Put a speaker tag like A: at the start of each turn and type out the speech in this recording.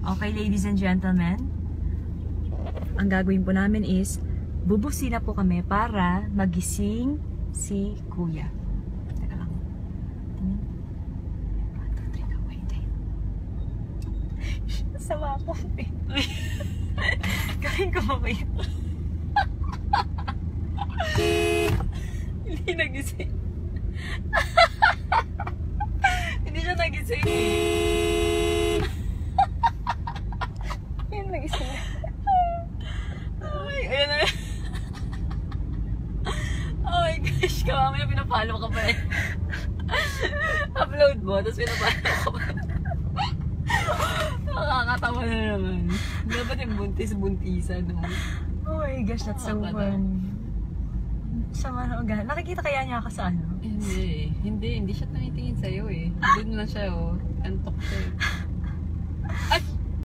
A: Okay, ladies and gentlemen, ang gagawin po namin is bubusina po kami para magising si Kuya. Teka lang. Sama ko. Gawin ko ba ito? Hindi nagising. Hindi siya nagising. Hindi nagising. Ay, ayan na. Oh my gosh, kamamaya pinapalo ka pa eh. Upload mo, tapos pinapalo ka pa. Nakakatawa na naman. Dapat yung buntis-buntisan. No? Oh my gosh, that's so fun. Sama na ugat. Nakikita kaya niya ako sa ano?
B: Hindi siya tanitingin sa'yo eh. Doon lang siya oh. Antok siya eh.